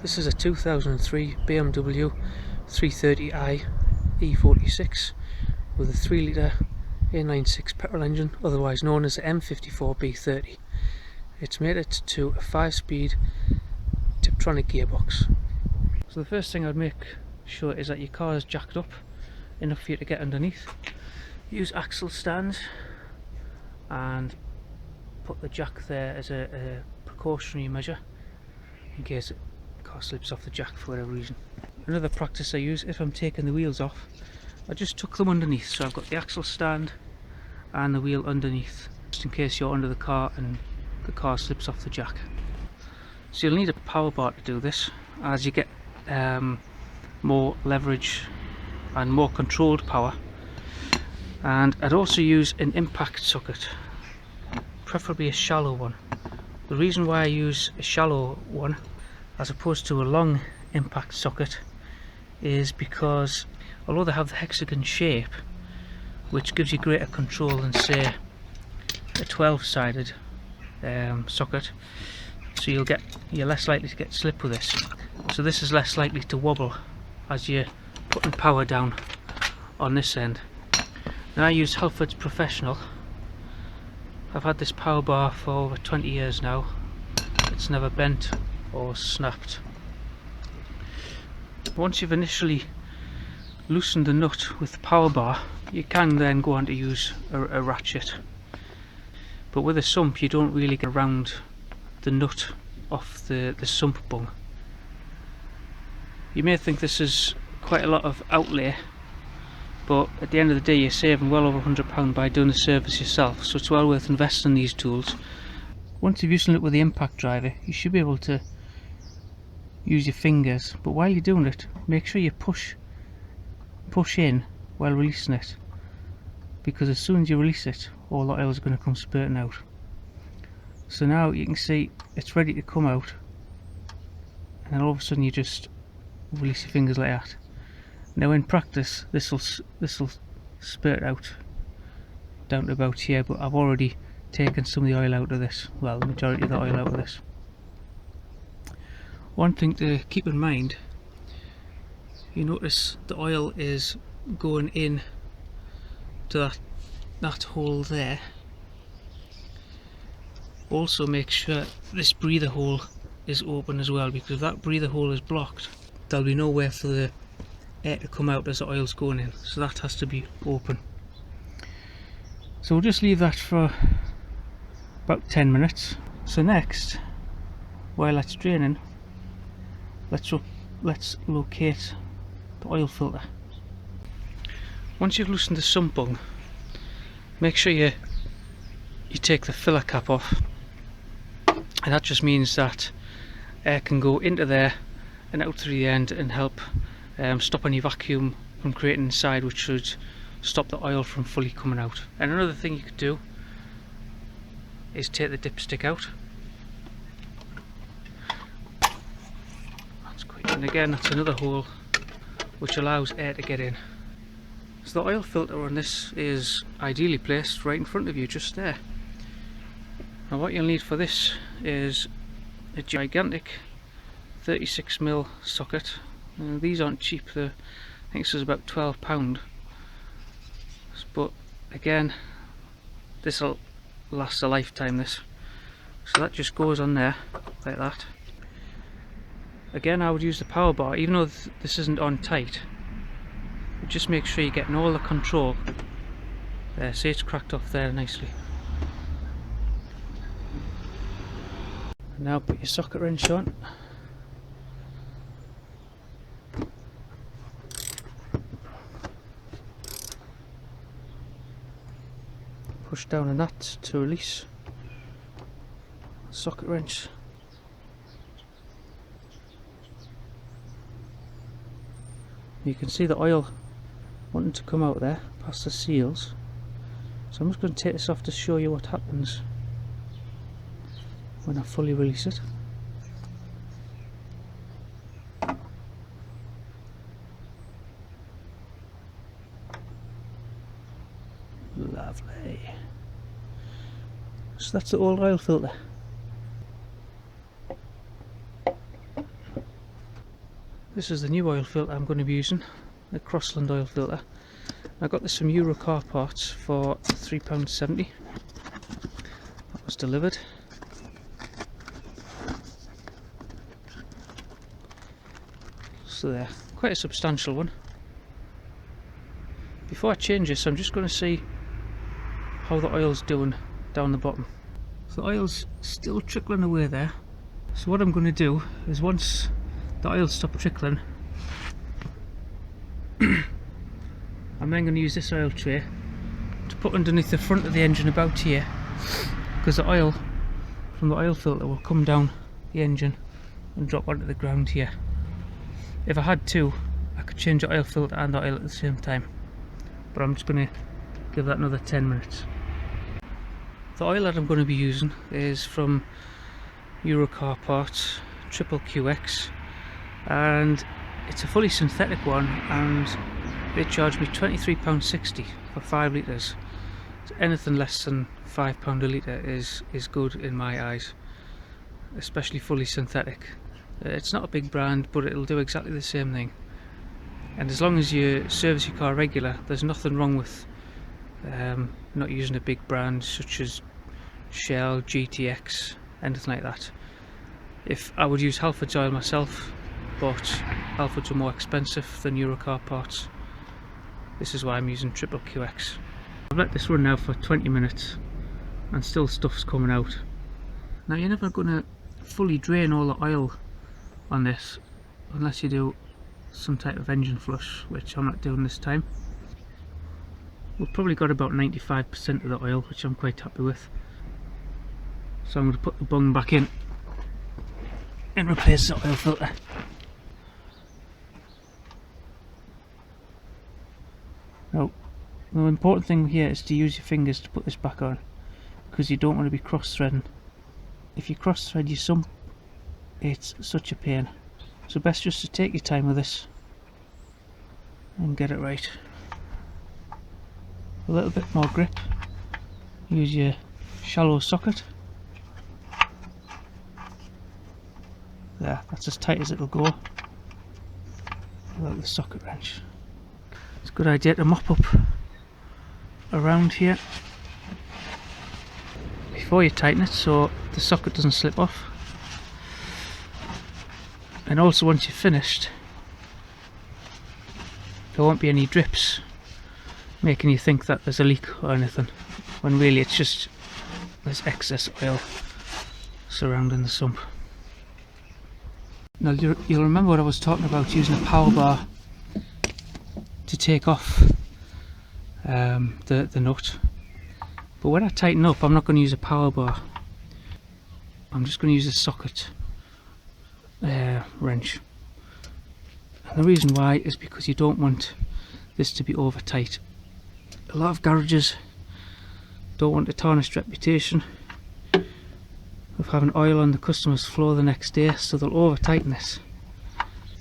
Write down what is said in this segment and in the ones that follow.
This is a 2003 BMW 330i E46 with a 3 litre A96 petrol engine, otherwise known as the M54B30. It's mated to a 5-speed Tiptronic gearbox. So the first thing I'd make sure is that your car is jacked up enough for you to get underneath. Use axle stands and put the jack there as a precautionary measure in case the car slips off the jack for whatever reason. Another practice I use, if I'm taking the wheels off, I just tuck them underneath, so I've got the axle stand and the wheel underneath, just in case you're under the car and the car slips off the jack. So you'll need a power bar to do this, as you get more leverage and more controlled power. And I'd also use an impact socket, preferably a shallow one. The reason why I use a shallow one as opposed to a long impact socket is because although they have the hexagon shape, which gives you greater control than say a 12-sided socket, so you're less likely to get slip with this. So this is less likely to wobble as you're putting power down on this end. Now I use Halford's Professional. I've had this power bar for over 20 years now. It's never bent or snapped. Once you've initially loosened the nut with the power bar, you can then go on to use a ratchet. But with a sump you don't really get around the nut off the sump bung. You may think this is quite a lot of outlay, but at the end of the day you're saving well over £100 by doing the service yourself, so it's well worth investing in these tools. Once you've loosened it with the impact driver, you should be able to use your fingers, but while you're doing it, make sure you push in while releasing it, because as soon as you release it, all the oil is going to come spurting out. So now you can see it's ready to come out, and then all of a sudden you just release your fingers like that. Now in practice this will spurt out down to about here, but I've already taken some of the oil out of this, well, the majority of the oil out of this. One thing to keep in mind, you notice the oil is going in to that hole there. Also make sure this breather hole is open as well, because if that breather hole is blocked, there'll be nowhere for the air to come out as the oil's going in, so that has to be open. So we'll just leave that for about 10 minutes. So next, while that's draining, let's locate the oil filter. Once you've loosened the sump bung, make sure you take the filler cap off, and that just means that air can go into there and out through the end and help stop any vacuum from creating inside, which should stop the oil from fully coming out. And another thing you could do is take the dipstick out. That's quick, and again that's another hole which allows air to get in. So the oil filter on this is ideally placed right in front of you, just there. Now what you'll need for this is a gigantic 36mm socket. These aren't cheap, I think this is about £12, but again this will last a lifetime, this. So that just goes on there like that. Again I would use the power bar, even though this isn't on tight. Just make sure you're getting all the control there. See, it's cracked off there nicely. Now put your socket wrench on. Push down a nut to release the socket wrench. You can see the oil wanting to come out there past the seals, so I'm just going to take this off to show you what happens when I fully release it. Lovely. So that's the old oil filter. This is the new oil filter I'm going to be using, the Crossland oil filter. I got this from Euro Car Parts for £3.70. That was delivered. So there, quite a substantial one. Before I change this, I'm just going to see how the oil's doing down the bottom. So the oil's still trickling away there. So what I'm going to do is, once the oil stops trickling, I'm then going to use this oil tray to put underneath the front of the engine about here, because the oil from the oil filter will come down the engine and drop onto the ground here. If I had to, I could change the oil filter and the oil at the same time, but I'm just going to give that another 10 minutes. The oil that I'm going to be using is from Euro Car Parts Triple QX, and it's a fully synthetic one, and they charged me £23.60 for 5 litres. So anything less than £5 a litre is good in my eyes, especially fully synthetic. It's not a big brand, but it'll do exactly the same thing. And as long as you service your car regular, there's nothing wrong with not using a big brand such as Shell, GTX, anything like that. If I would use Halford's oil myself, but Halford's are more expensive than Euro Car Parts. This is why I'm using Triple QX. I've let this run now for 20 minutes and still stuff's coming out. Now you're never going to fully drain all the oil on this unless you do some type of engine flush, which I'm not doing this time. We've probably got about 95% of the oil, which I'm quite happy with. So I'm going to put the bung back in and replace the oil filter. Now, the important thing here is to use your fingers to put this back on, because you don't want to be cross-threading. If you cross-thread your sump, it's such a pain. So best just to take your time with this and get it right. A little bit more grip. Use your shallow socket. There, that's as tight as it'll go without the socket wrench. It's a good idea to mop up around here before you tighten it, so the socket doesn't slip off. And also, once you're finished, there won't be any drips making you think that there's a leak or anything, when really it's just there's excess oil surrounding the sump. Now you'll remember what I was talking about, using a power bar to take off the nut. But when I tighten up, I'm not going to use a power bar. I'm just going to use a socket wrench. And the reason why is because you don't want this to be over tight. A lot of garages don't want a tarnished reputation of having oil on the customer's floor the next day, so they'll over tighten this.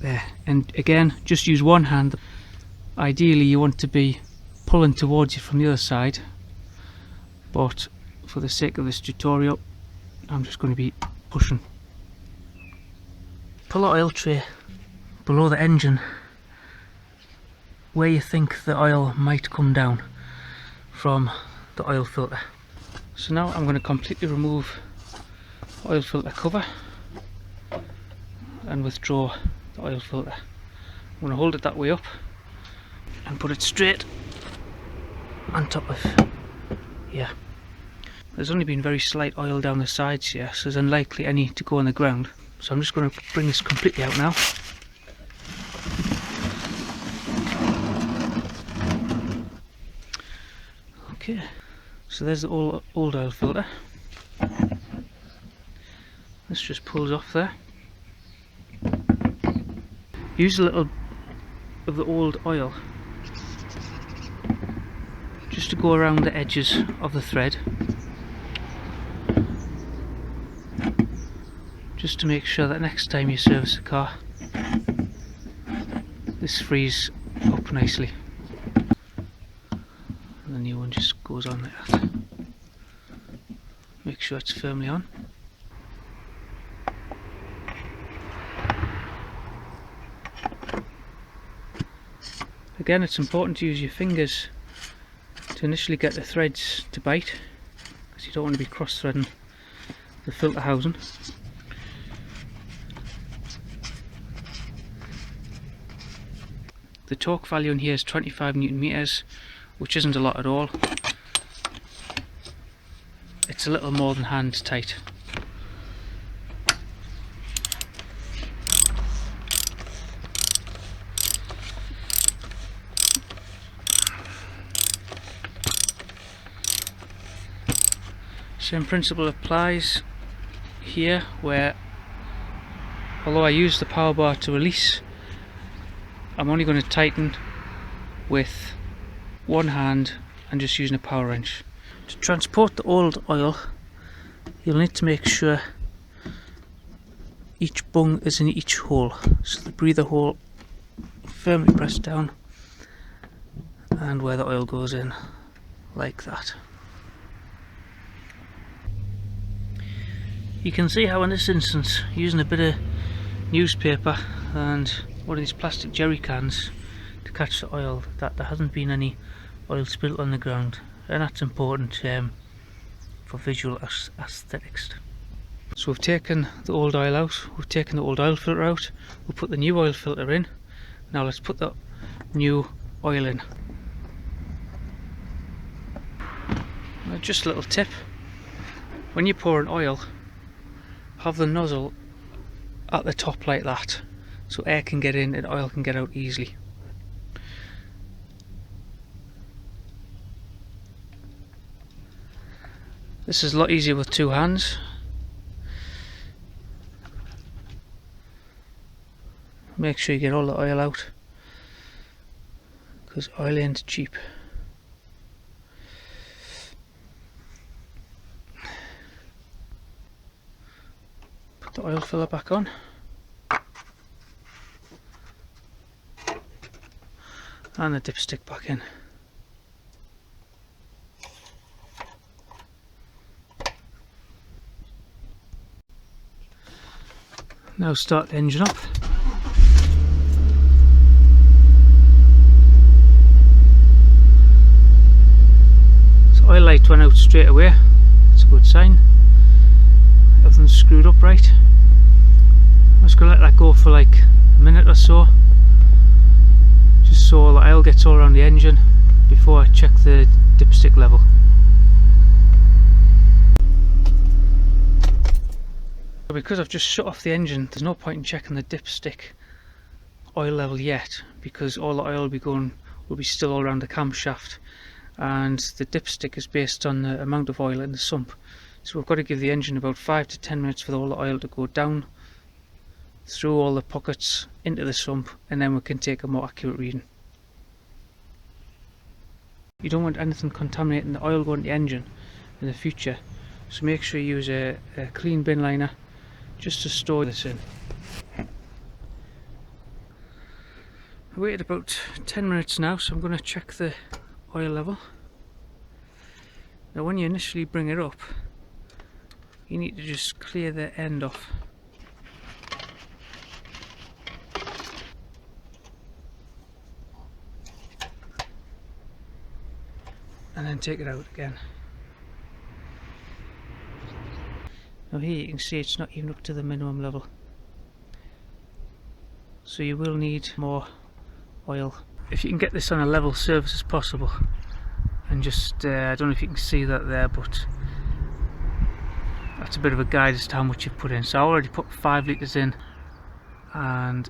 There, and again, just use one hand. Ideally you want to be pulling towards you from the other side, but for the sake of this tutorial I'm just going to be pushing. Pull the oil tray below the engine where you think the oil might come down from the oil filter. So now I'm going to completely remove the oil filter cover and withdraw the oil filter. I'm going to hold it that way up and put it straight on top of here. There's only been very slight oil down the sides here, so there's unlikely any to go on the ground. So I'm just going to bring this completely out now. Okay, so there's the old oil filter. This just pulls off there. Use a little of the old oil just to go around the edges of the thread, just to make sure that next time you service the car this frees up nicely. And the new one just goes on like that. Make sure it's firmly on. Again, it's important to use your fingers to initially get the threads to bite, because you don't want to be cross-threading the filter housing. The torque value in here is 25 Newton meters, which isn't a lot at all. It's a little more than hand tight. Same principle applies here, where although I use the power bar to release, I'm only going to tighten with one hand and just using a power wrench. To transport the old oil, you'll need to make sure each bung is in each hole, so the breather hole firmly pressed down and where the oil goes in, like that. You can see how in this instance, using a bit of newspaper and one of these plastic jerry cans to catch the oil, that there hasn't been any oil spilt on the ground, and that's important for visual aesthetics. So we've taken the old oil out, we've taken the old oil filter out, we'll put the new oil filter in. Now let's put the new oil in. Now just a little tip, when you pour in oil, have the nozzle at the top like that, so air can get in and oil can get out easily. This is a lot easier with two hands. Make sure you get all the oil out, because oil ain't cheap. Put the oil filler back on. And the dipstick back in. Now start the engine up. So oil light went out straight away. That's a good sign. Everything's screwed up right. I'm just going to let that go for like a minute or so, just so the oil gets all around the engine before I check the dipstick level. Because I've just shut off the engine, there's no point in checking the dipstick oil level yet, because all the oil will be still all around the camshaft, and the dipstick is based on the amount of oil in the sump. So we've got to give the engine about 5 to 10 minutes for all the oil to go down through all the pockets into the sump, and then we can take a more accurate reading. You don't want anything contaminating the oil going to the engine in the future, so make sure you use a clean bin liner just to store this in. I waited about 10 minutes now, so I'm going to check the oil level. Now when you initially bring it up, you need to just clear the end off. And then take it out again. Now here you can see it's not even up to the minimum level, so you will need more oil. If you can get this on a level surface as possible, and just I don't know if you can see that there, but that's a bit of a guide as to how much you've put in. So I already put 5 litres in, and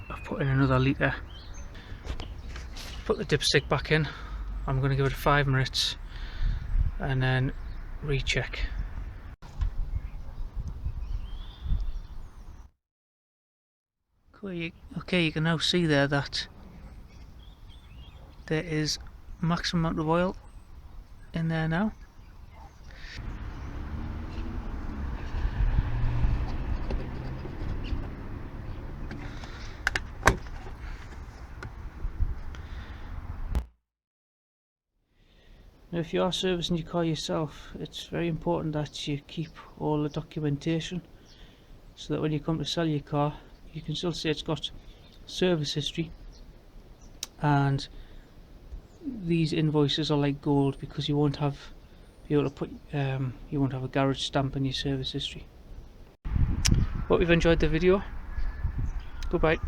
I've put in another litre. Put the dipstick back in. I'm going to give it 5 minutes and then recheck. Okay, you can now see there that there is maximum amount of oil in there now. Now if you are servicing your car yourself, it's very important that you keep all the documentation, so that when you come to sell your car, you can still say it's got service history, and these invoices are like gold because you won't have be able to put you won't have a garage stamp in your service history. Hope you've enjoyed the video. Goodbye.